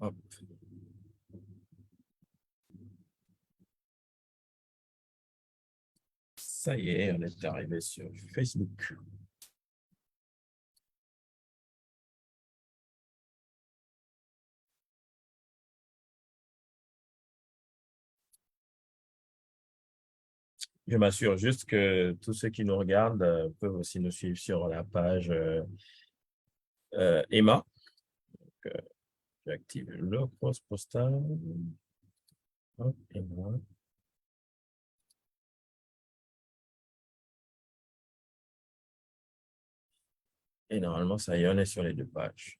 Hop. Ça y est, on est arrivé sur Facebook. Je m'assure juste que tous ceux qui nous regardent peuvent aussi nous suivre sur la page Emma. Donc, j'active le post postal. Hop, Emma. Et normalement, ça y est, on est sur les deux pages.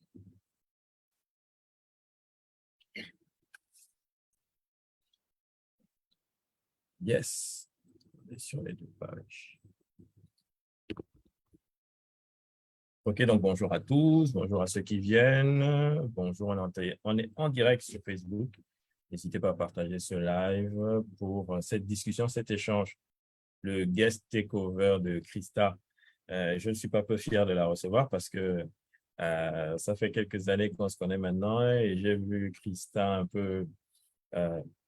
Yes, on est sur les deux pages. OK, donc bonjour à tous, bonjour à ceux qui viennent. Bonjour, on est en direct sur Facebook. N'hésitez pas à partager ce live pour cette discussion, cet échange. Le guest takeover de Christa. Je ne suis pas peu fier de la recevoir parce que ça fait quelques années qu'on se connaît maintenant et j'ai vu Christa un peu,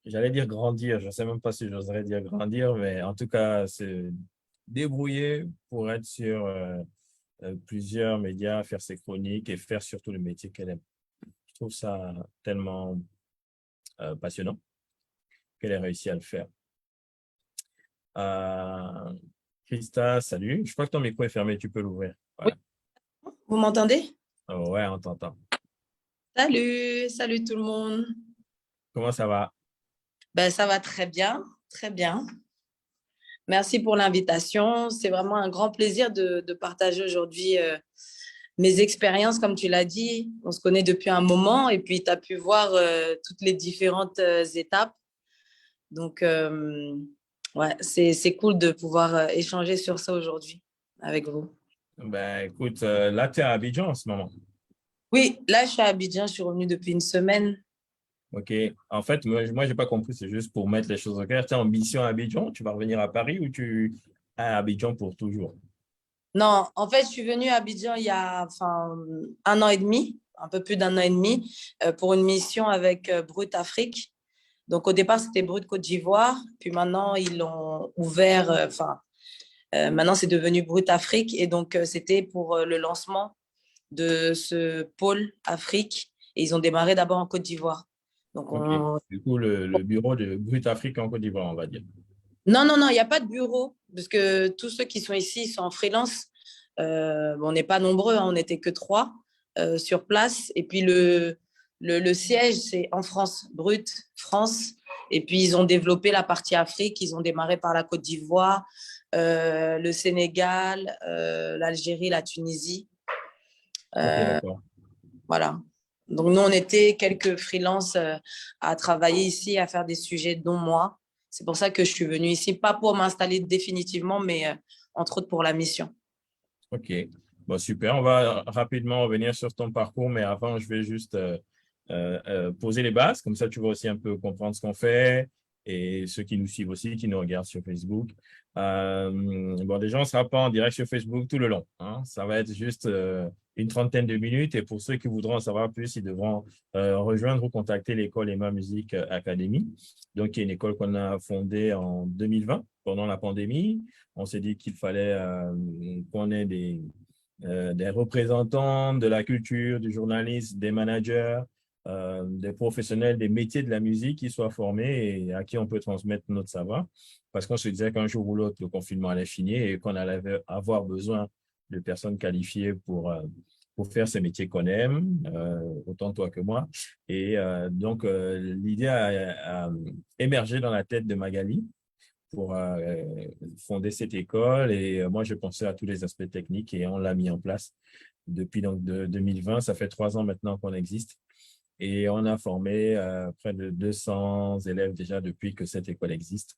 j'allais dire grandir, je ne sais même pas si j'oserais dire grandir, mais en tout cas se débrouiller pour être sur plusieurs médias, faire ses chroniques et faire surtout le métier qu'elle aime. Je trouve ça tellement passionnant qu'elle ait réussi à le faire. Euh, Christa, salut. Je crois que ton micro est fermé, tu peux l'ouvrir. Oui, Voilà. vous m'entendez? Oh, ouais, on t'entend. Salut, salut tout le monde. Comment ça va? Ben, ça va très bien, très bien. Merci pour l'invitation. C'est vraiment un grand plaisir de partager aujourd'hui mes expériences, comme tu l'as dit. On se connaît depuis un moment et puis tu as pu voir toutes les différentes étapes. Donc, ouais, c'est cool de pouvoir échanger sur ça aujourd'hui avec vous. Ben, écoute, là, tu es à Abidjan en ce moment. Oui, là, je suis à Abidjan, je suis revenue depuis une semaine. OK. En fait, moi j'ai pas compris, c'est juste pour mettre les choses au clair. Tu es en mission à Abidjan, tu vas revenir à Paris ou tu es à Abidjan pour toujours? Non, en fait, je suis venue à Abidjan il y a enfin, un an et demi, un peu plus d'un an et demi, pour une mission avec Brut Afrique. Donc, au départ, c'était Brut Côte d'Ivoire. Puis maintenant, ils l'ont ouvert. Maintenant, c'est devenu Brut Afrique. Et donc, c'était pour le lancement de ce pôle Afrique. Et ils ont démarré d'abord en Côte d'Ivoire. Donc, OK. Du coup, le bureau de Brut Afrique en Côte d'Ivoire, on va dire. non, non, non, il n'y a pas de bureau. Parce que tous ceux qui sont ici sont en freelance. On n'est pas nombreux, hein, on n'était que trois sur place. Et puis le siège, c'est en France, Brut, France. Et puis ils ont développé la partie Afrique. Ils ont démarré par la Côte d'Ivoire, le Sénégal, l'Algérie, la Tunisie. OK, Euh, d'accord. voilà. Donc nous, on était quelques freelances à travailler ici, à faire des sujets, dont moi. C'est pour ça que je suis venue ici, pas pour m'installer définitivement, mais entre autres pour la mission. OK. Bon, super. On va rapidement revenir sur ton parcours, mais avant, je vais juste poser les bases. Comme ça, tu vas aussi un peu comprendre ce qu'on fait et ceux qui nous suivent aussi, qui nous regardent sur Facebook. Bon, déjà, on ne sera pas en direct sur Facebook tout le long, hein. Ça va être juste une trentaine de minutes. Et pour ceux qui voudront en savoir plus, ils devront rejoindre ou contacter l'école Emma Music Academy. Donc, qui est une école qu'on a fondée en 2020 pendant la pandémie. On s'est dit qu'il fallait qu'on ait des représentants de la culture, du journalisme, des managers, des professionnels des métiers de la musique qui soient formés et à qui on peut transmettre notre savoir. Parce qu'on se disait qu'un jour ou l'autre, le confinement allait finir et qu'on allait avoir besoin de personnes qualifiées pour faire ces métiers qu'on aime, autant toi que moi. Et donc, l'idée a émergé dans la tête de Magali pour fonder cette école. Et moi, je pensais à tous les aspects techniques et on l'a mis en place depuis donc 2020. Ça fait 3 ans maintenant qu'on existe. Et on a formé près de 200 élèves déjà depuis que cette école existe.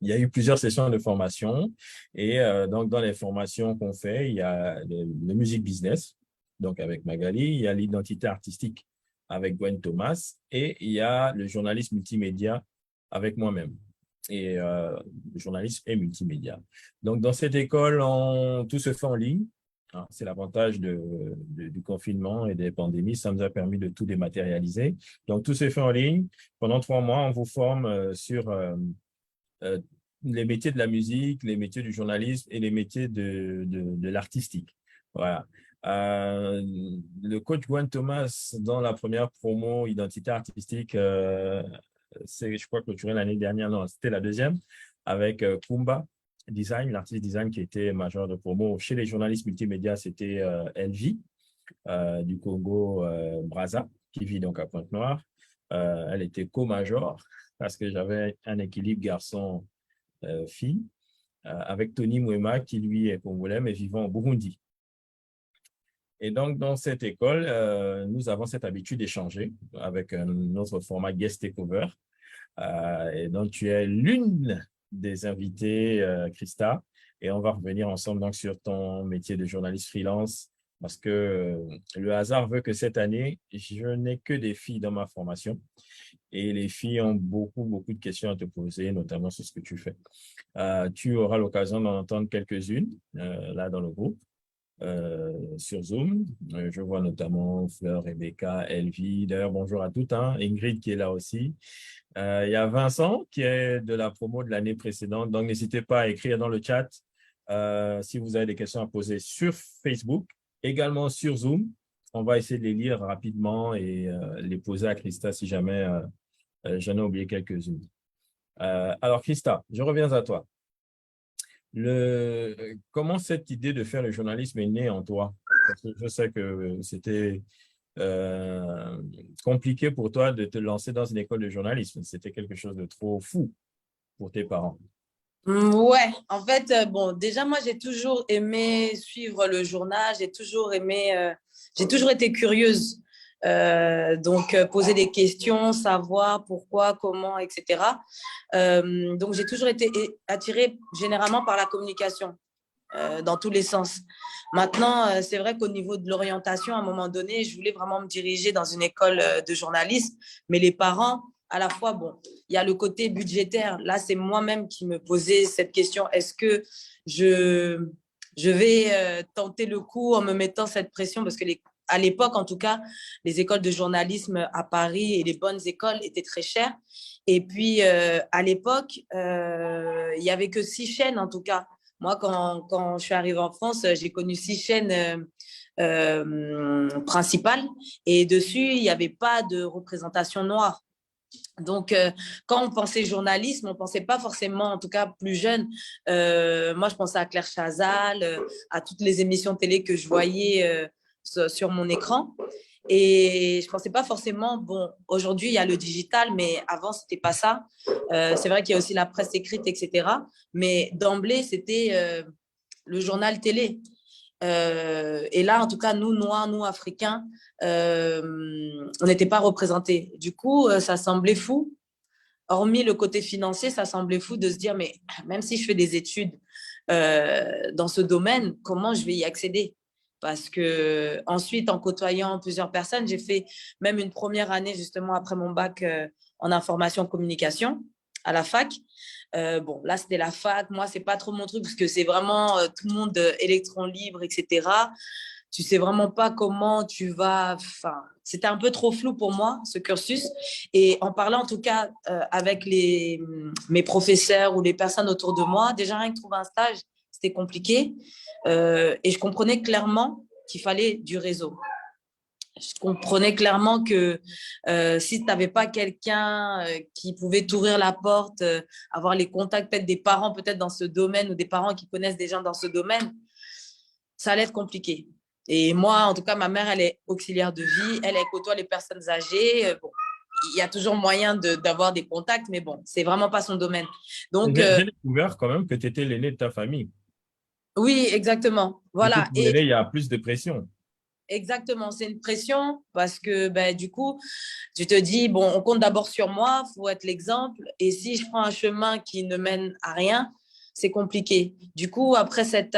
Il y a eu plusieurs sessions de formation. Et donc, dans les formations qu'on fait, il y a le music business, donc avec Magali. Il y a l'identité artistique avec Gwen Thomas. Et il y a le journalisme multimédia avec moi-même et journalisme et multimédia. Donc, dans cette école, tout se fait en ligne. hein. C'est l'avantage du confinement et des pandémies. Ça nous a permis de tout dématérialiser. Donc, tout se fait en ligne. Pendant 3 mois, on vous forme sur euh, les métiers de la musique, les métiers du journalisme et les métiers de l'artistique. Voilà. Le coach Gwen Thomas, dans la première promo identité artistique, je crois, clôturé l'année dernière, non, c'était la deuxième, avec Kumba Design, l'artiste design qui était major de promo. Chez les journalistes multimédia, c'était Elvi du Congo, Brazza, qui vit donc à Pointe-Noire. Elle était co-major parce que j'avais un équilibre garçon-fille avec Tony Mwema, qui lui est congolais, mais vivant au Burundi. Et donc, dans cette école, nous avons cette habitude d'échanger avec notre format Guest Takeover. Et donc, tu es l'une des invités, Christa, et on va revenir ensemble donc, sur ton métier de journaliste freelance, parce que le hasard veut que cette année, je n'ai que des filles dans ma formation, et les filles ont beaucoup, beaucoup de questions à te poser, notamment sur ce que tu fais. Tu auras l'occasion d'en entendre quelques-unes là dans le groupe. Sur Zoom. Je vois notamment Fleur, Rebecca, Elvie. D'ailleurs, bonjour à toutes. Hein. Ingrid qui est là aussi. Il y a Vincent qui est de la promo de l'année précédente. Donc, n'hésitez pas à écrire dans le chat si vous avez des questions à poser sur Facebook, également sur Zoom. On va essayer de les lire rapidement et les poser à Christa si jamais j'en ai oublié quelques-unes. Alors, Christa, je reviens à toi. Comment cette idée de faire le journalisme est née en toi? Parce que je sais que c'était compliqué pour toi de te lancer dans une école de journalisme. C'était quelque chose de trop fou pour tes parents. Ouais, en fait, bon, déjà, moi, j'ai toujours aimé suivre le journal, j'ai toujours aimé, j'ai toujours été curieuse. Donc, poser des questions, savoir pourquoi, comment, etc. Donc, j'ai toujours été attirée généralement par la communication dans tous les sens. Maintenant, c'est vrai qu'au niveau de l'orientation, à un moment donné, je voulais vraiment me diriger dans une école de journalisme, mais les parents, à la fois, bon, il y a le côté budgétaire. Là, c'est moi-même qui me posais cette question. Est-ce que je vais tenter le coup en me mettant cette pression? Parce que à l'époque, en tout cas, les écoles de journalisme à Paris et les bonnes écoles étaient très chères. Et puis, à l'époque, il n'y avait que 6 chaînes, en tout cas. Moi, quand je suis arrivée en France, j'ai connu 6 chaînes principales. Et dessus, il n'y avait pas de représentation noire. Donc, quand on pensait journalisme, on ne pensait pas forcément, en tout cas plus jeune, moi je pensais à Claire Chazal, à toutes les émissions télé que je voyais sur mon écran. Et je ne pensais pas forcément, bon, aujourd'hui il y a le digital, mais avant ce n'était pas ça. C'est vrai qu'il y a aussi la presse écrite, etc. Mais d'emblée, c'était le journal télé. Et là, en tout cas, nous, Noirs, nous, Africains, on n'était pas représentés. Du coup, ça semblait fou. Hormis le côté financier, ça semblait fou de se dire, mais même si je fais des études dans ce domaine, comment je vais y accéder? Parce que ensuite, en côtoyant plusieurs personnes, j'ai fait même une première année, justement, après mon bac en information communication à la fac. Bon, là, c'était la fac. Moi, c'est pas trop mon truc parce que c'est vraiment tout le monde électron libre, etc. Tu sais vraiment pas comment tu vas. Enfin, c'était un peu trop flou pour moi, ce cursus. Et en parlant, en tout cas, avec mes professeurs ou les personnes autour de moi, déjà, rien que trouver un stage, c'était compliqué. Et je comprenais clairement qu'il fallait du réseau. Je comprenais clairement que si tu n'avais pas quelqu'un qui pouvait t'ouvrir la porte, avoir les contacts peut-être des parents peut-être dans ce domaine ou des parents qui connaissent des gens dans ce domaine, ça allait être compliqué. Et moi, en tout cas, ma mère, elle est auxiliaire de vie, elle côtoie les personnes âgées. Bon, il y a toujours moyen d'avoir des contacts, mais bon, c'est vraiment pas son domaine. Donc, J'ai découvert quand même que tu étais l'aîné de ta famille. oui, exactement. Du coup, Voilà. pour Et l'aîné, il y a plus de pression. exactement, c'est une pression parce que ben, du coup, tu te dis, bon, on compte d'abord sur moi, il faut être l'exemple. Et si je prends un chemin qui ne mène à rien, c'est compliqué. Du coup, après cette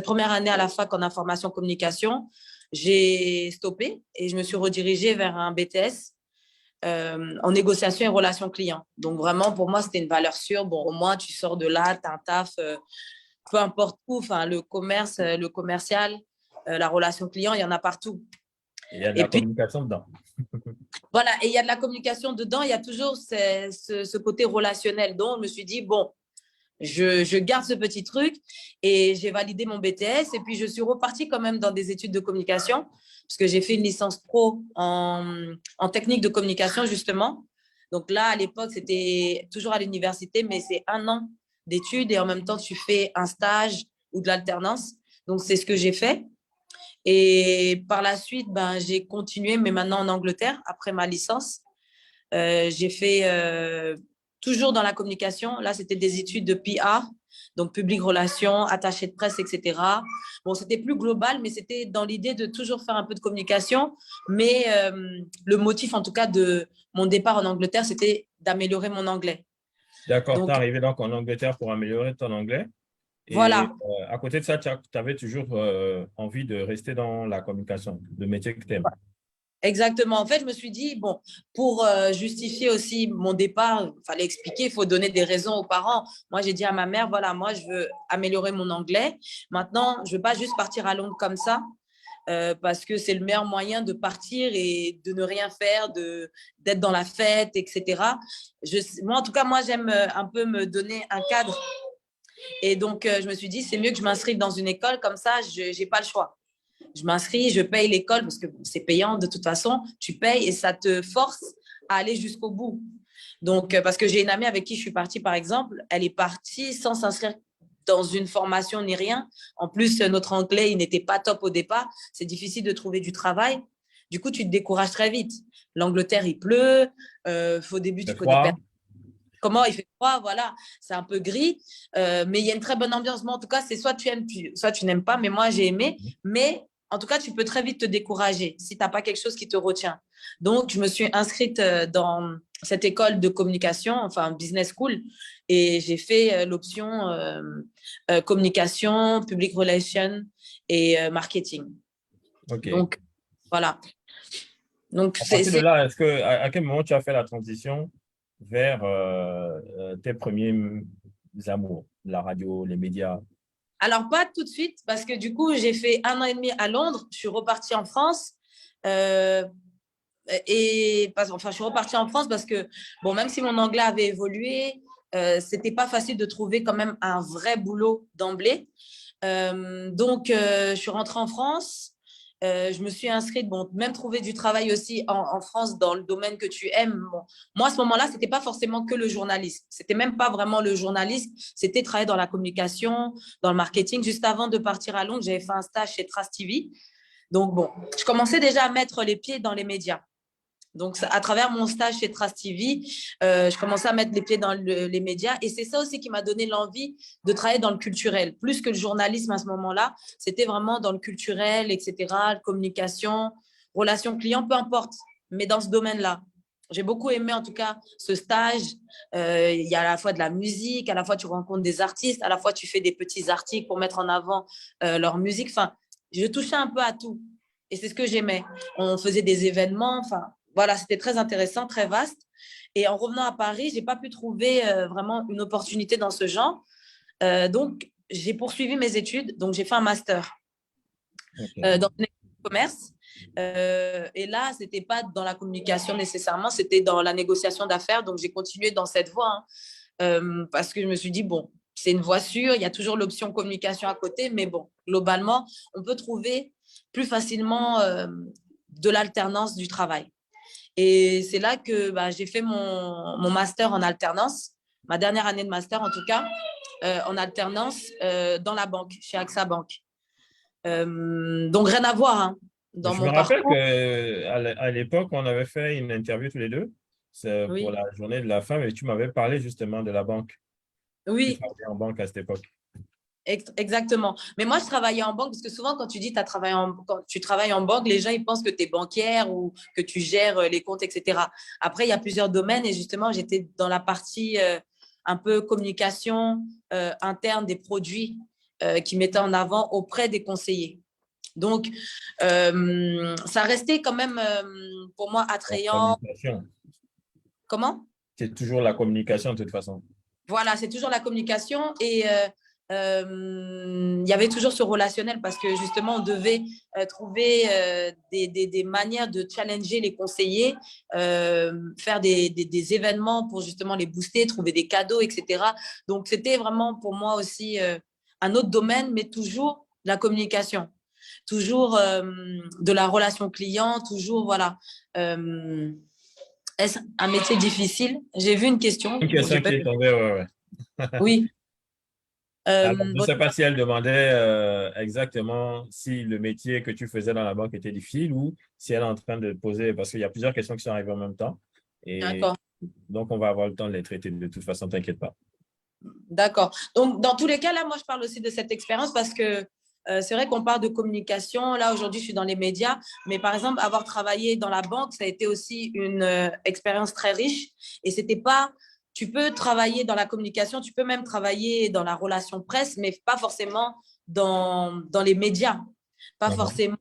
première année à la fac en information communication, j'ai stoppé et je me suis redirigée vers un BTS en négociation et relations clients. Donc vraiment, pour moi, c'était une valeur sûre. Bon, au moins, tu sors de là, tu as un taf peu importe où, enfin, le commerce, le commercial, la relation client, il y en a partout. Il y a de Et la puis, communication dedans. voilà, et il y a de la communication dedans, il y a toujours ce côté relationnel. Donc, je me suis dit, bon, je garde ce petit truc et j'ai validé mon BTS et puis je suis repartie quand même dans des études de communication parce que j'ai fait une licence pro en technique de communication justement. Donc là, à l'époque, c'était toujours à l'université, mais c'est 1 an d'études et en même temps, tu fais un stage ou de l'alternance. Donc, c'est ce que j'ai fait. Et par la suite, ben, j'ai continué, mais maintenant en Angleterre, après ma licence. J'ai fait toujours dans la communication. Là, c'était des études de PR, donc public relations, attaché de presse, etc. Bon, c'était plus global, mais c'était dans l'idée de toujours faire un peu de communication. Mais le motif, en tout cas, de mon départ en Angleterre, c'était d'améliorer mon anglais. D'accord, tu es Donc, arrivé donc en Angleterre pour améliorer ton anglais. Et voilà. à côté de ça, tu avais toujours envie de rester dans la communication, le métier que tu aimes. Exactement. En fait, je me suis dit, bon, pour justifier aussi mon départ, il fallait expliquer, il faut donner des raisons aux parents. Moi, j'ai dit à ma mère, voilà, moi, je veux améliorer mon anglais. Maintenant, je ne veux pas juste partir à Londres comme ça, parce que c'est le meilleur moyen de partir et de ne rien faire, d'être dans la fête, etc. Moi, en tout cas, moi, j'aime un peu me donner un cadre. Et donc, je me suis dit, c'est mieux que je m'inscrive dans une école, comme ça, je n'ai pas le choix. Je m'inscris, je paye l'école parce que c'est payant de toute façon. Tu payes et ça te force à aller jusqu'au bout. Donc, parce que j'ai une amie avec qui je suis partie, par exemple, elle est partie sans s'inscrire dans une formation ni rien. En plus, notre anglais, il n'était pas top au départ. C'est difficile de trouver du travail. Du coup, tu te décourages très vite. L'Angleterre, il pleut. Au début, C'est tu connais froid. personne. Comment il fait froid, voilà, c'est un peu gris, mais il y a une très bonne ambiance. Moi, en tout cas, c'est soit tu aimes, soit tu n'aimes pas, mais moi, j'ai aimé. Mais en tout cas, tu peux très vite te décourager si tu n'as pas quelque chose qui te retient. Donc, je me suis inscrite dans cette école de communication, enfin, business school, et j'ai fait l'option communication, public relations et marketing. OK. Donc, voilà. Donc, À partir de là, à quel moment tu as fait la transition vers tes premiers amours, la radio, les médias? Alors, pas tout de suite, parce que du coup, j'ai fait 1 an et demi à Londres. Je suis repartie en France. Euh, enfin, je suis repartie en France parce que, bon, même si mon anglais avait évolué, c'était pas facile de trouver quand même un vrai boulot d'emblée. Donc, je suis rentrée en France. Je me suis inscrite, bon, même trouver du travail aussi en France dans le domaine que tu aimes. Bon, moi, à ce moment-là, c'était pas forcément que le journalisme. C'était même pas vraiment le journalisme. C'était travailler dans la communication, dans le marketing. Juste avant de partir à Londres, j'avais fait un stage chez Trace TV. Donc, bon, je commençais déjà à mettre les pieds dans les médias. Donc, à travers mon stage chez Trace TV, je commençais à mettre les pieds dans les médias. Et c'est ça aussi qui m'a donné l'envie de travailler dans le culturel. Plus que le journalisme à ce moment-là, c'était vraiment dans le culturel, etc., communication, relations clients, peu importe. Mais dans ce domaine-là, j'ai beaucoup aimé en tout cas ce stage. Il y a à la fois de la musique, à la fois tu rencontres des artistes, à la fois tu fais des petits articles pour mettre en avant leur musique. Enfin, je touchais un peu à tout. Et c'est ce que j'aimais. On faisait des événements, enfin, voilà, c'était très intéressant, très vaste. Et en revenant à Paris, je n'ai pas pu trouver vraiment une opportunité dans ce genre. Donc, j'ai poursuivi mes études. Donc, j'ai fait un master OK. dans le commerce. Et là, ce n'était pas dans la communication nécessairement, c'était dans la négociation d'affaires. Donc, j'ai continué dans cette voie parce que je me suis dit, bon, c'est une voie sûre, il y a toujours l'option communication à côté, mais bon, globalement, on peut trouver plus facilement de l'alternance du travail. Et c'est là que j'ai fait mon master en alternance, ma dernière année de master en tout cas, en alternance dans la banque, chez AXA Bank. Donc, rien à voir hein, dans Je me mon rappelle parcours. qu'à l'époque, on avait fait une interview tous les deux. C'est pour Oui, la journée de la femme et tu m'avais parlé justement de la banque. Tu oui, travaillais en banque à cette époque. exactement. Mais moi, je travaillais en banque parce que souvent, quand tu dis quand tu travailles en banque, les gens ils pensent que tu es banquière ou que tu gères les comptes, etc. Après, il y a plusieurs domaines et justement, j'étais dans la partie un peu communication interne des produits qui mettaient en avant auprès des conseillers. Donc, ça restait quand même pour moi La attrayant. communication. Comment? C'est toujours la communication de toute façon. Voilà, c'est toujours la communication. Et il y avait toujours ce relationnel parce que justement, on devait trouver des manières de challenger les conseillers, faire des événements pour justement les booster, trouver des cadeaux, etc. Donc, c'était vraiment pour moi aussi un autre domaine, mais toujours la communication, toujours de la relation client, toujours, voilà. Est-ce un métier difficile? J'ai vu une question. Une question qui est tombée, ouais. Oui. Alors, je ne sais pas si elle demandait exactement si le métier que tu faisais dans la banque était difficile ou si elle est en train de poser, parce qu'il y a plusieurs questions qui sont arrivées en même temps. Et donc, on va avoir le temps de les traiter de toute façon, t'inquiète pas. D'accord. Donc, dans tous les cas, là, moi, je parle aussi de cette expérience parce que c'est vrai qu'on parle de communication. Là, aujourd'hui, je suis dans les médias. Mais par exemple, avoir travaillé dans la banque, ça a été aussi une expérience très riche. Et c'était pas… Tu peux travailler dans la communication, tu peux même travailler dans la relation presse, mais pas forcément dans les médias, pas forcément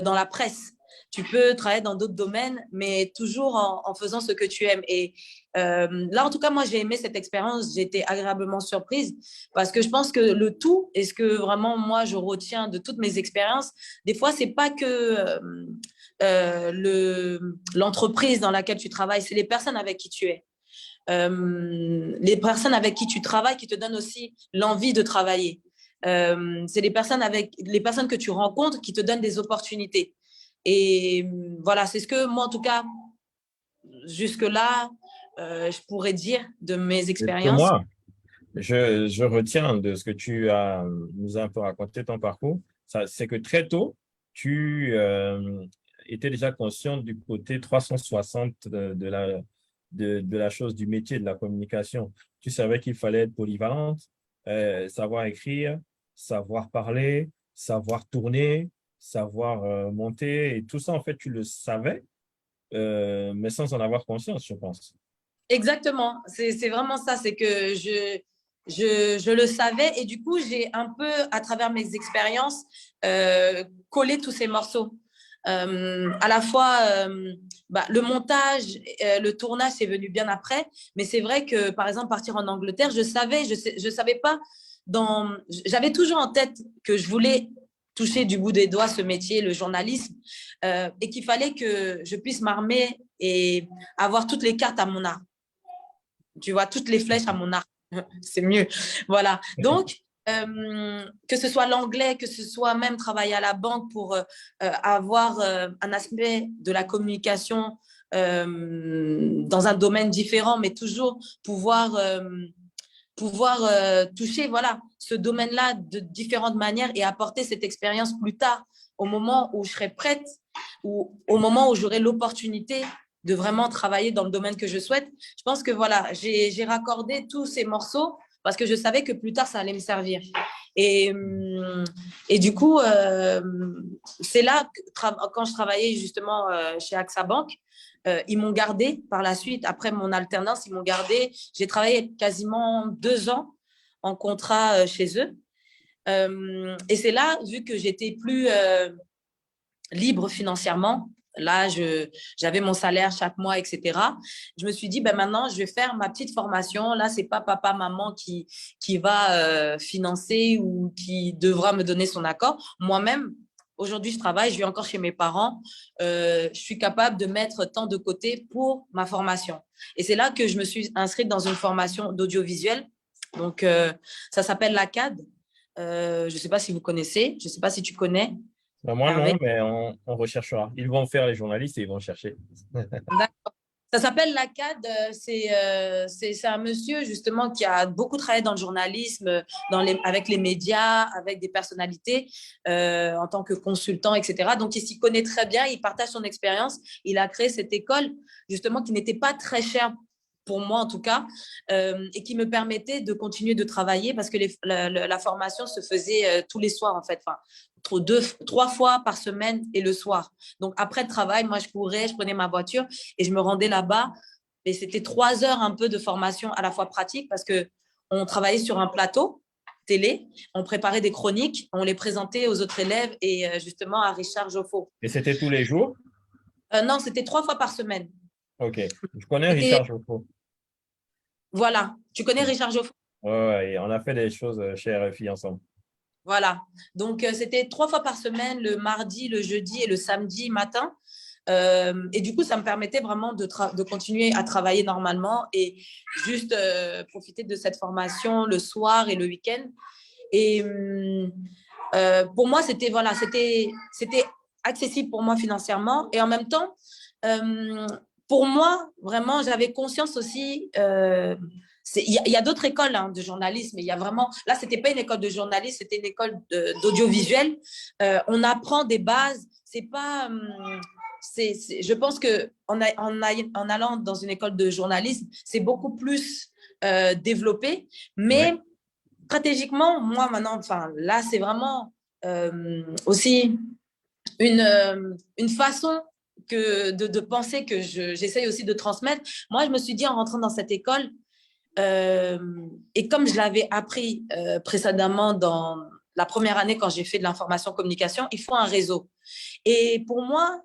dans la presse. Tu peux travailler dans d'autres domaines, mais toujours en faisant ce que tu aimes. Et là, en tout cas, moi, j'ai aimé cette expérience. J'ai été agréablement surprise parce que je pense que le tout, et ce que vraiment, moi, je retiens de toutes mes expériences, des fois, c'est pas que l'entreprise dans laquelle tu travailles, c'est les personnes avec qui tu es. Les personnes avec qui tu travailles qui te donnent aussi l'envie de travailler. C'est les personnes que tu rencontres qui te donnent des opportunités. Et voilà, c'est ce que moi, en tout cas, jusque-là, je pourrais dire de mes expériences. Moi, je retiens de ce que tu nous as un peu raconté ton parcours, c'est que très tôt, tu étais déjà conscient du côté 360 de la chose, du métier de la communication. Tu savais qu'il fallait être polyvalente, savoir écrire, savoir parler, savoir tourner, savoir monter. Et tout ça, en fait, tu le savais, mais sans en avoir conscience, je pense. Exactement, c'est vraiment ça, c'est que je le savais et du coup, j'ai un peu, à travers mes expériences, collé tous ces morceaux. À la fois, le montage, le tournage, c'est venu bien après, mais c'est vrai que, par exemple, partir en Angleterre, je savais pas, j'avais toujours en tête que je voulais toucher du bout des doigts ce métier, le journalisme, et qu'il fallait que je puisse m'armer et avoir toutes les cartes à mon arc. Tu vois, toutes les flèches à mon arc. C'est mieux. Voilà. Donc, que ce soit l'anglais, que ce soit même travailler à la banque pour avoir un aspect de la communication dans un domaine différent, mais toujours pouvoir toucher voilà, ce domaine-là de différentes manières et apporter cette expérience plus tard, au moment où je serai prête ou au moment où j'aurai l'opportunité de vraiment travailler dans le domaine que je souhaite. Je pense que voilà, j'ai raccordé tous ces morceaux parce que je savais que plus tard, ça allait me servir. Et du coup, c'est là, quand je travaillais justement chez AXA Bank, ils m'ont gardé par la suite. Après mon alternance, ils m'ont gardé. J'ai travaillé quasiment 2 ans en contrat chez eux. Et c'est là, vu que j'étais plus libre financièrement, là, j'avais mon salaire chaque mois, etc. Je me suis dit, maintenant, je vais faire ma petite formation. Là, c'est pas papa, maman qui va financer ou qui devra me donner son accord. Moi-même, aujourd'hui, je travaille, je vis encore chez mes parents. Je suis capable de mettre tant de côté pour ma formation. Et c'est là que je me suis inscrite dans une formation d'audiovisuel. Donc, ça s'appelle l'ACAD. Je ne sais pas si vous connaissez, je ne sais pas si tu connais. Moi, non, mais on recherchera. Ils vont faire les journalistes et ils vont chercher. D'accord. Ça s'appelle l'ACAD. C'est un monsieur justement qui a beaucoup travaillé dans le journalisme, avec les médias, avec des personnalités en tant que consultant, etc. Donc, il s'y connaît très bien. Il partage son expérience. Il a créé cette école justement qui n'était pas très chère pour moi en tout cas, et qui me permettait de continuer de travailler parce que la formation se faisait tous les soirs en fait, enfin, 3 fois par semaine et le soir. Donc après le travail, moi je courais, je prenais ma voiture et je me rendais là-bas. Et c'était 3 heures un peu de formation à la fois pratique parce qu'on travaillait sur un plateau télé, on préparait des chroniques, on les présentait aux autres élèves et justement à Richard Joffo. Et c'était tous les jours? Non, c'était 3 fois par semaine. Ok, je connais Richard Joffo. Voilà, tu connais Richard Joffo? Ouais, ouais, et on a fait des choses chez RFI ensemble. Voilà. Donc, c'était 3 fois par semaine, le mardi, le jeudi et le samedi matin. Et du coup, ça me permettait vraiment de continuer à travailler normalement et juste profiter de cette formation le soir et le week-end. Et pour moi, c'était accessible pour moi financièrement. Et en même temps, euh, pour moi, vraiment, j'avais conscience aussi. Il y a d'autres écoles hein, de journalisme. Il y a vraiment. Là, c'était pas une école de journalisme, c'était une école d'audiovisuel. On apprend des bases. C'est pas. Je pense que en allant dans une école de journalisme, c'est beaucoup plus développé. Ouais. Mais stratégiquement, moi maintenant, enfin là, c'est vraiment aussi une façon de penser que j'essaye aussi de transmettre. Moi, je me suis dit en rentrant dans cette école, euh, et comme je l'avais appris précédemment dans la première année quand j'ai fait de l'information communication, il faut un réseau. Et pour moi,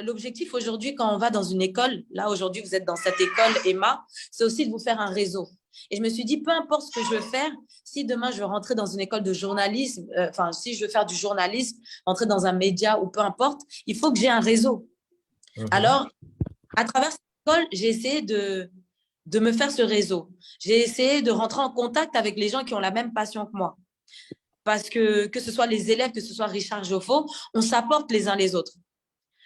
l'objectif aujourd'hui, quand on va dans une école, là aujourd'hui vous êtes dans cette école Emma, c'est aussi de vous faire un réseau. Et je me suis dit, peu importe ce que je veux faire, si demain je veux rentrer dans une école de journalisme, enfin si je veux faire du journalisme, rentrer dans un média ou peu importe, il faut que j'ai un réseau. Mhm. Alors, à travers cette école, j'ai essayé de me faire ce réseau. J'ai essayé de rentrer en contact avec les gens qui ont la même passion que moi. Parce que ce soit les élèves, que ce soit Richard Joffo, on s'apporte les uns les autres.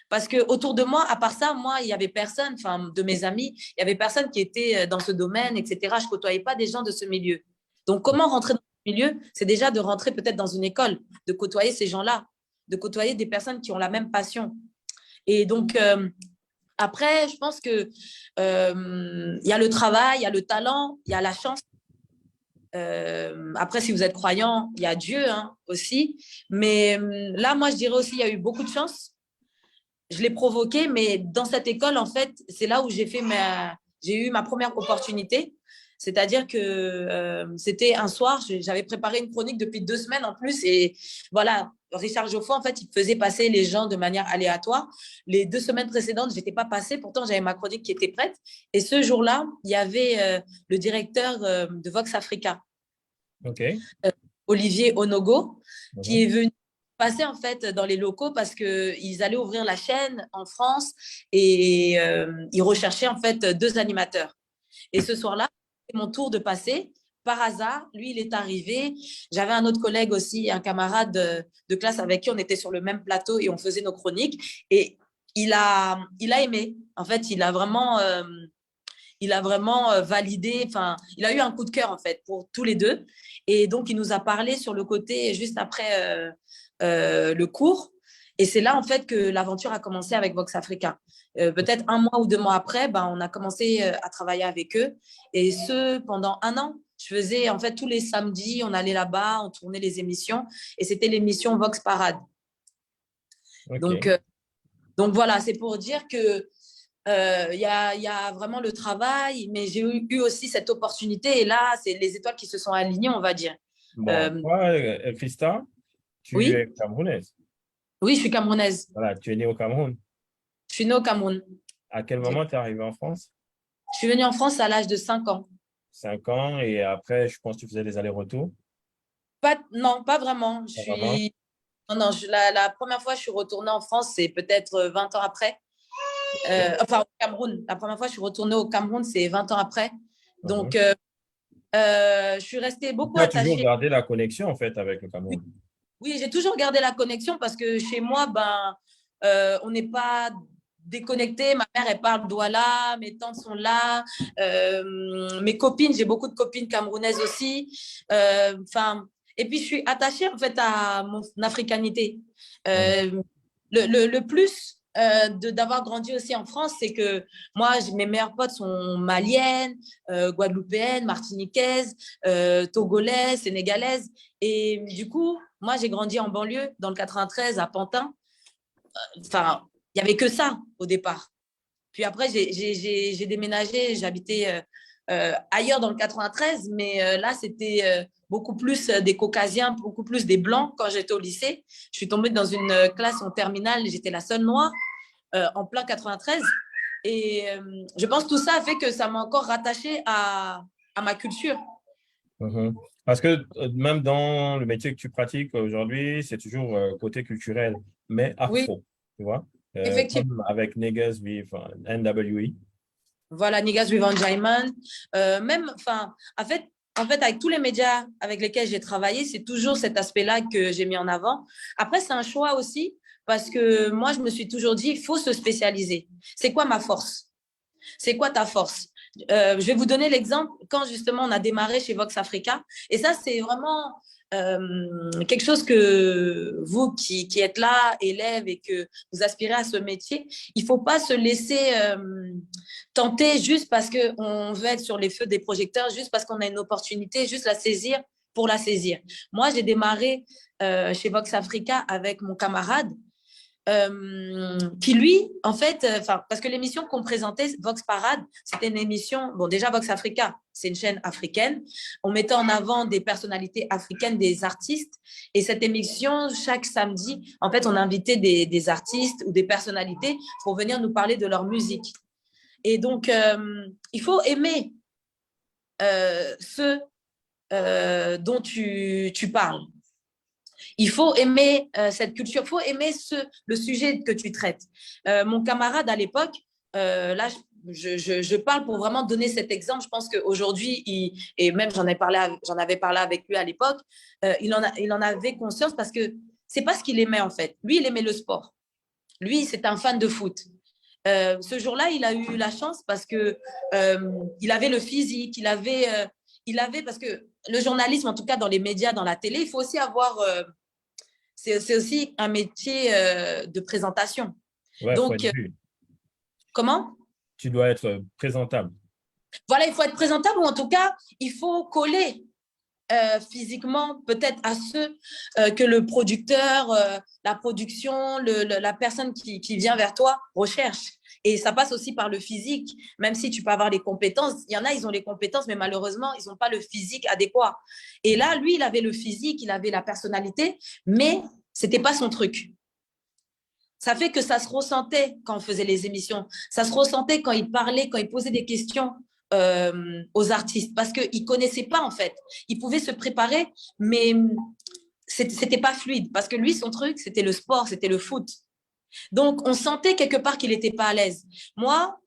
Parce que autour de moi, à part ça, moi, il y avait personne, enfin, de mes amis, il y avait personne qui était dans ce domaine, etc. Je côtoyais pas des gens de ce milieu. Donc, comment rentrer dans ce milieu? C'est déjà de rentrer peut-être dans une école, de côtoyer ces gens-là, de côtoyer des personnes qui ont la même passion. Et donc, après, je pense que il y a le travail, il y a le talent, il y a la chance. Après, si vous êtes croyant, il y a Dieu hein, aussi. Mais là, moi, je dirais aussi, il y a eu beaucoup de chance. Je l'ai provoqué, mais dans cette école, en fait, c'est là où j'ai eu ma première opportunité. C'est-à-dire que c'était un soir, j'avais préparé une chronique depuis 2 semaines en plus. Et voilà, Richard Geoffroy, en fait, il faisait passer les gens de manière aléatoire. Les 2 semaines précédentes, je n'étais pas passée. Pourtant, j'avais ma chronique qui était prête. Et ce jour-là, il y avait le directeur de Vox Africa, OK. Olivier Onogo, qui est Mhm. venu passer en fait dans les locaux parce qu'ils allaient ouvrir la chaîne en France et ils recherchaient en fait 2 animateurs. Et ce soir-là, c'est mon tour de passer. Par hasard, lui, il est arrivé. J'avais un autre collègue aussi, un camarade de classe avec qui on était sur le même plateau et on faisait nos chroniques. Et il a aimé. En fait, il a vraiment validé, enfin, il a eu un coup de cœur en fait pour tous les deux. Et donc, il nous a parlé sur le côté juste après le cours. Et c'est là en fait que l'aventure a commencé avec Vox Africa. Peut-être 1 mois ou 2 mois après, ben, on a commencé à travailler avec eux. Et ce, pendant 1 an. Je faisais en fait tous les samedis, on allait là-bas, on tournait les émissions. Et c'était l'émission Vox Parade. Donc, OK. euh, donc voilà, c'est pour dire que il y a vraiment le travail, mais j'ai eu aussi cette opportunité. Et là, c'est les étoiles qui se sont alignées, on va dire. Bon, Euh, toi, Christa, tu oui, es camerounaise. oui, je suis camerounaise. Voilà, tu es née au Cameroun. Je suis née au Cameroun. À quel moment tu es arrivée en France? Je suis venue en France à l'âge de 5 ans. 5 ans et après, je pense que tu faisais des allers-retours. Non, pas vraiment. Pas vraiment. Non, non, la première fois que je suis retournée en France, c'est peut-être 20 ans après. Enfin, au Cameroun. La première fois que je suis retournée au Cameroun, c'est 20 ans après. Donc, Mhm. je suis restée beaucoup Tu as toujours attachée. gardé la connexion en fait avec le Oui, Cameroun. oui, j'ai toujours gardé la connexion parce que chez moi, ben, on n'est pas déconnecté. Ma mère, elle parle Douala, mes tantes sont là, mes copines, j'ai beaucoup de copines camerounaises aussi. Enfin, et puis je suis attachée en fait à mon africanité. Mhm. Euh, le plus d'avoir grandi aussi en France, c'est que moi, mes meilleures potes sont maliennes, guadeloupéennes, martiniquaises, togolaises, sénégalaises. Et du coup, moi, j'ai grandi en banlieue, dans le 93, à Pantin. Enfin, il n'y avait que ça au départ. Puis après, j'ai déménagé, j'habitais ailleurs dans le 93, mais là, c'était beaucoup plus des Caucasiens, beaucoup plus des Blancs quand j'étais au lycée. Je suis tombée dans une classe en terminale, j'étais la seule noire en plein 93. Et je pense que tout ça a fait que ça m'a encore rattachée à ma culture. Mhm. Parce que même dans le métier que tu pratiques aujourd'hui, c'est toujours côté culturel, mais Oui, afro, tu vois, effectivement. comme avec Niggas with NWE. Voilà, Niggas with Enjoyment. Même, enfin, en fait, avec tous les médias avec lesquels j'ai travaillé, c'est toujours cet aspect-là que j'ai mis en avant. Après, c'est un choix aussi parce que moi, je me suis toujours dit, il faut se spécialiser. C'est quoi ma force? C'est quoi ta force? Je vais vous donner l'exemple quand justement on a démarré chez Vox Africa. Et ça, c'est vraiment quelque chose que vous qui êtes là, élèves, et que vous aspirez à ce métier, il ne faut pas se laisser tenter juste parce qu'on veut être sur les feux des projecteurs, juste parce qu'on a une opportunité, juste la saisir pour la saisir. Moi, j'ai démarré chez Vox Africa avec mon camarade qui lui, en fait, parce que l'émission qu'on présentait, Vox Parade, c'était une émission, bon, déjà Vox Africa, c'est une chaîne africaine. On mettait en avant des personnalités africaines, des artistes. Et cette émission, chaque samedi, en fait, on invitait des artistes ou des personnalités pour venir nous parler de leur musique. Et donc, il faut aimer ceux dont tu parles. Il faut aimer cette culture, il faut aimer le sujet que tu traites. Mon camarade à l'époque, là, je parle pour vraiment donner cet exemple. Je pense qu'aujourd'hui, et même j'en avais parlé avec lui à l'époque, il en avait conscience parce que c'est pas ce qu'il aimait en fait. Lui, il aimait le sport. Lui, c'est un fan de foot. Ce jour-là, il a eu la chance parce que il avait le physique, parce que le journalisme, en tout cas dans les médias, dans la télé, il faut aussi avoir c'est aussi un métier de présentation. Ouais, il faut Donc, être vu. comment? Tu dois être présentable. Voilà, il faut être présentable ou en tout cas, il faut coller physiquement peut-être à ceux que le producteur, la production, la personne qui vient vers toi recherche. Et ça passe aussi par le physique, même si tu peux avoir les compétences. Il y en a, ils ont les compétences, mais malheureusement, ils n'ont pas le physique adéquat. Et là, lui, il avait le physique, il avait la personnalité, mais c'était pas son truc. Ça fait que ça se ressentait quand on faisait les émissions. Ça se ressentait quand il parlait, quand il posait des questions aux artistes, parce qu'ils ne connaissaient pas, en fait. Ils pouvaient se préparer, mais c'était pas fluide, parce que lui, son truc, c'était le sport, c'était le foot. Donc, on sentait quelque part qu'il n'était pas à l'aise. Moi,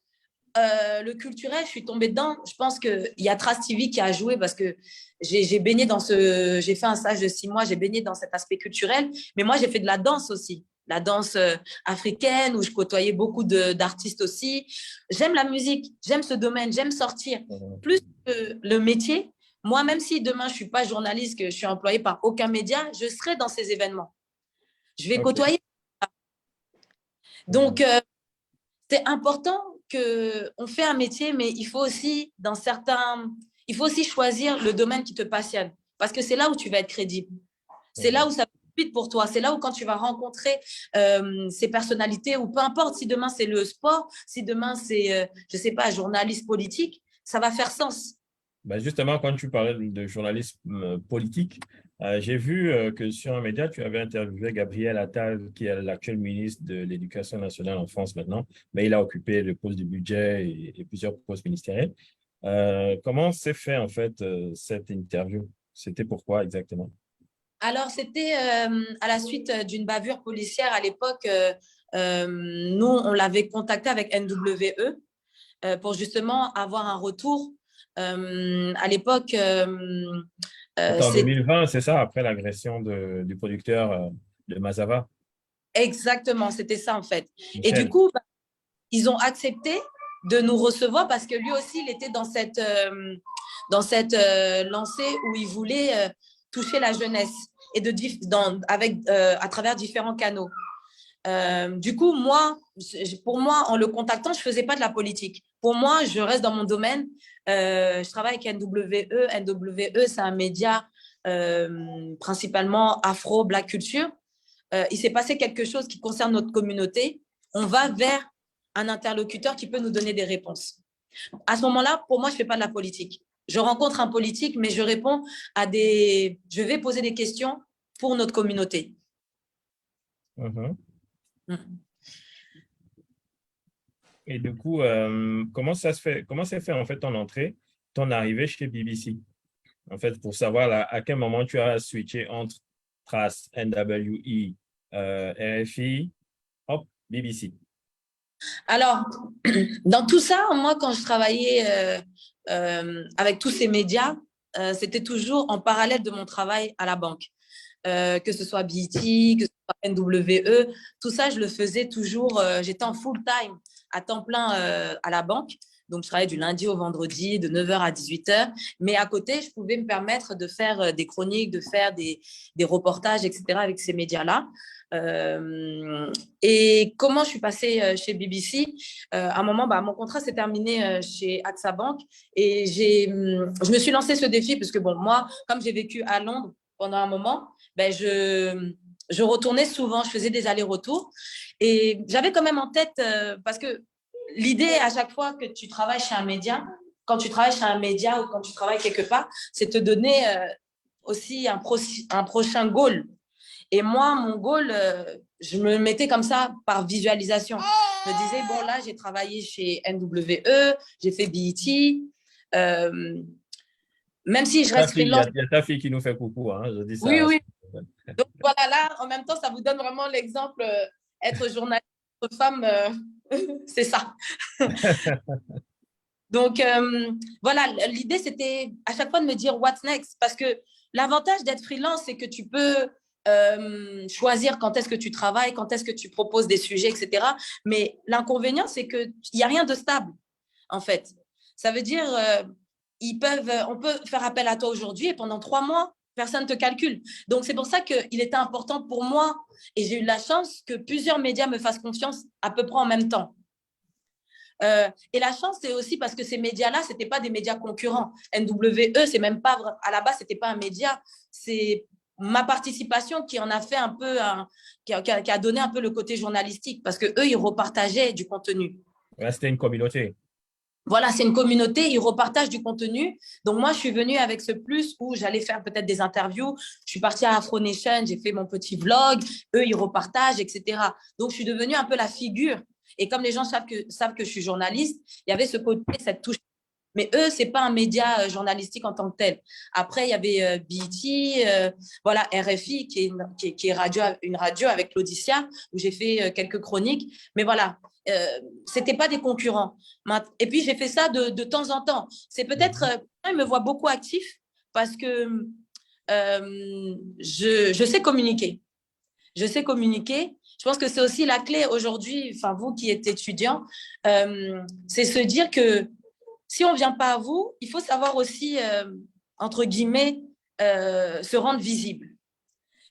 le culturel, je suis tombée dedans. Je pense qu'il y a Trace TV qui a joué parce que j'ai baigné j'ai fait un stage de 6 mois, j'ai baigné dans cet aspect culturel. Mais moi, j'ai fait de la danse aussi, la danse africaine où je côtoyais beaucoup d'artistes aussi. J'aime la musique, j'aime ce domaine, j'aime sortir. Plus que le métier, moi, même si demain je suis pas journaliste, que je suis employée par aucun média, je serai dans ces événements. Je vais OK. côtoyer. Donc, Mhm. c'est important qu'on fait un métier, mais il faut aussi choisir le domaine qui te passionne, parce que c'est là où tu vas être crédible. C'est là Mhm. où ça va être vite pour toi. C'est là où quand tu vas rencontrer ces personnalités, ou peu importe si demain c'est le sport, si demain c'est, je sais pas, journaliste politique, ça va faire sens. Ben justement, quand tu parlais de journalisme politique, j'ai vu que sur un média, tu avais interviewé Gabriel Attal, qui est l'actuel ministre de l'Éducation nationale en France maintenant, mais il a occupé le poste du budget et plusieurs postes ministériels. Comment s'est fait en fait cette interview? C'était pourquoi exactement? Alors, c'était à la suite d'une bavure policière à l'époque. Nous, on l'avait contacté avec NWE pour justement avoir un retour. À l'époque, C'était en c'est 2020, c'est ça, après l'agression du producteur de Mazava, exactement, c'était ça en fait. Et du Michel. coup, bah, ils ont accepté de nous recevoir parce que lui aussi, il était dans cette lancée où il voulait toucher la jeunesse et à travers différents canaux. Du coup, pour moi, en le contactant, je ne faisais pas de la politique. Pour moi, je reste dans mon domaine. Je travaille avec NWE. NWE, c'est un média principalement afro-black culture. Il s'est passé quelque chose qui concerne notre communauté. On va vers un interlocuteur qui peut nous donner des réponses. À ce moment-là, pour moi, je ne fais pas de la politique. Je rencontre un politique, mais je vais poser des questions pour notre communauté. Mhm. Mm. Et du coup, comment ça se fait, comment s'est fait en fait ton entrée, ton arrivée chez BBC? en fait, pour savoir à quel moment tu as switché entre Trace, NWE, RFI, hop, BBC. Alors, dans tout ça, moi, quand je travaillais avec tous ces médias, c'était toujours en parallèle de mon travail à la banque. Que ce soit BET, que ce soit NWE, tout ça, je le faisais toujours. J'étais en full time, à temps plein à la banque. Donc, je travaillais du lundi au vendredi, de 9h à 18h. Mais à côté, je pouvais me permettre de faire des chroniques, de faire des reportages, etc. avec ces médias-là. Et comment je suis passée chez BBC? À un moment, mon contrat s'est terminé chez AXA Bank et je me suis lancé ce défi parce que, bon, moi, comme j'ai vécu à Londres pendant un moment, je retournais souvent, je faisais des allers-retours et j'avais quand même en tête, parce que l'idée à chaque fois que tu travailles chez un média, quand tu travailles chez un média ou quand tu travailles quelque part, c'est te donner aussi un prochain goal. Et moi, mon goal, je me mettais comme ça par visualisation. Je me disais, bon, là, j'ai travaillé chez NWE, j'ai fait BET. Même si je reste Il y freelance. a ta fille qui nous fait coucou, hein, je dis Oui, ça. oui. Donc voilà, là, en même temps, ça vous donne vraiment l'exemple, être journaliste, être femme, c'est ça. Donc voilà, l'idée, c'était à chaque fois de me dire what's next. Parce que l'avantage d'être freelance, c'est que tu peux choisir quand est-ce que tu travailles, quand est-ce que tu proposes des sujets, etc. Mais l'inconvénient, c'est qu'il n'y a rien de stable, en fait. Ça veut dire, on peut faire appel à toi aujourd'hui et pendant 3 mois, personne ne te calcule. Donc, c'est pour ça qu'il était important pour moi et j'ai eu la chance que plusieurs médias me fassent confiance à peu près en même temps. Et la chance, c'est aussi parce que ces médias-là, ce n'étaient pas des médias concurrents. NWE, c'est même pas, à la base, ce n'était pas un média. C'est ma participation qui en a fait un peu, qui a donné un peu le côté journalistique parce qu'eux, ils repartageaient du contenu. Ouais, c'était une communauté. Voilà, c'est une communauté, ils repartagent du contenu. Donc, moi, je suis venue avec ce plus où j'allais faire peut-être des interviews. Je suis partie à Afro Nation, j'ai fait mon petit vlog. Eux, ils repartagent, etc. Donc, je suis devenue un peu la figure. Et comme les gens savent que je suis journaliste, il y avait ce côté, cette touche. Mais eux, ce n'est pas un média journalistique en tant que tel. Après, il y avait BET, voilà, RFI, qui est une radio avec l'Audicia, où j'ai fait quelques chroniques. Mais voilà, ce n'était pas des concurrents. Et puis, j'ai fait ça de temps en temps. C'est peut-être, ils me voient beaucoup actif parce que je sais communiquer. Je sais communiquer. Je pense que c'est aussi la clé aujourd'hui, enfin, vous qui êtes étudiant, c'est se dire que si on ne vient pas à vous, il faut savoir aussi, entre guillemets, se rendre visible.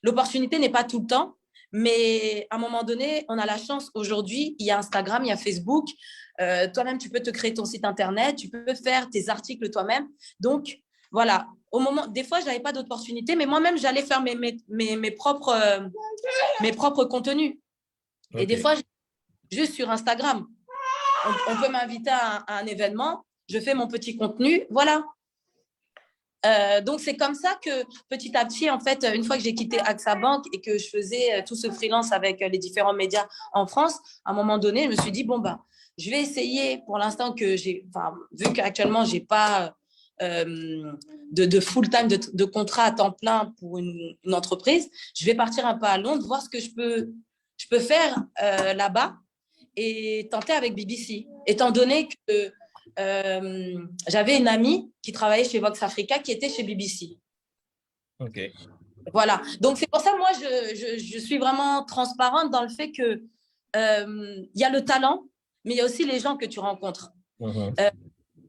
L'opportunité n'est pas tout le temps, mais à un moment donné, on a la chance aujourd'hui, il y a Instagram, il y a Facebook. Toi-même, tu peux te créer ton site Internet, tu peux faire tes articles toi-même. Donc, voilà. Des fois, je n'avais pas d'opportunité, mais moi-même, j'allais faire mes propres contenus. Okay. Et des fois, juste sur Instagram, on peut m'inviter à un événement, je fais mon petit contenu, voilà. Donc, c'est comme ça que petit à petit, en fait, une fois que j'ai quitté AXA Bank et que je faisais tout ce freelance avec les différents médias en France, à un moment donné, je me suis dit, bon, je vais essayer pour l'instant vu qu'actuellement, je n'ai pas de full-time, de contrat à temps plein pour une entreprise, je vais partir un peu à Londres, voir ce que je peux faire là-bas et tenter avec BBC, étant donné que j'avais une amie qui travaillait chez Vox Africa qui était chez BBC. OK. Voilà. Donc, c'est pour ça, moi, je suis vraiment transparente dans le fait que y a le talent, mais il y a aussi les gens que tu rencontres.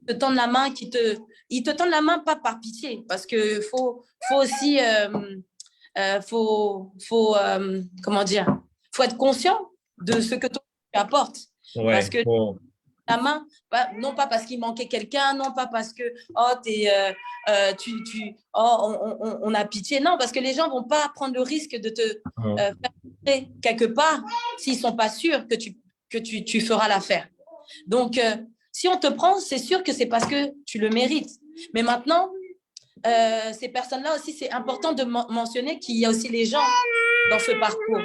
Te tendent la main, ils te tendent la main pas par pitié, parce qu'il faut aussi, comment dire, faut être conscient de ce que toi, tu apportes. Ouais, parce que la main, non pas parce qu'il manquait quelqu'un, non pas parce que on a pitié, non, parce que les gens vont pas prendre le risque de te faire rentrer quelque part s'ils sont pas sûrs que tu feras l'affaire. Donc, si on te prend, c'est sûr que c'est parce que tu le mérites. Mais maintenant, ces personnes-là aussi, c'est important de mentionner qu'il y a aussi les gens dans ce parcours.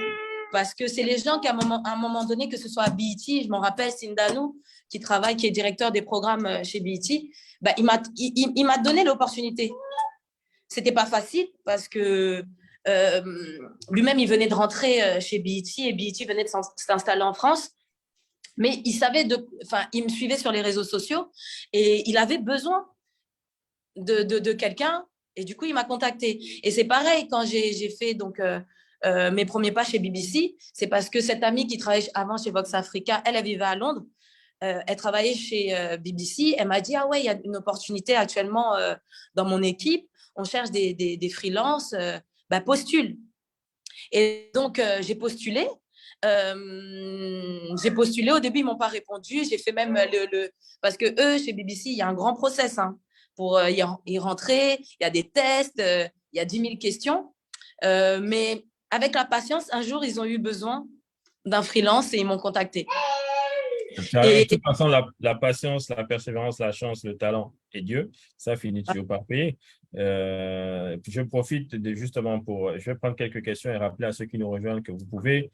Parce que c'est les gens qui, à un moment donné, que ce soit à BET, je m'en rappelle, Sindanou, qui est directeur des programmes chez BET, il m'a donné l'opportunité. c'était pas facile parce que lui-même, il venait de rentrer chez BET et BET venait de s'installer en France. Mais il me suivait sur les réseaux sociaux et il avait besoin de quelqu'un. Et du coup, il m'a contacté. Et c'est pareil, quand j'ai fait mes premiers pas chez BBC, c'est parce que cette amie qui travaillait avant chez Vox Africa, elle vivait à Londres. Elle travaillait chez BBC. Elle m'a dit, ah ouais, il y a une opportunité actuellement dans mon équipe. On cherche des freelances. Postule. Et donc, j'ai postulé. Au début, ils m'ont pas répondu. J'ai fait même parce que eux, chez BBC, il y a un grand process hein, pour y rentrer. Il y a des tests, il y a 10 000 questions. Mais avec la patience, un jour, ils ont eu besoin d'un freelance et ils m'ont contacté. De toute façon, la patience, la persévérance, la chance, le talent et Dieu, ça finit toujours par payer. Je profite justement je vais prendre quelques questions et rappeler à ceux qui nous rejoignent que vous pouvez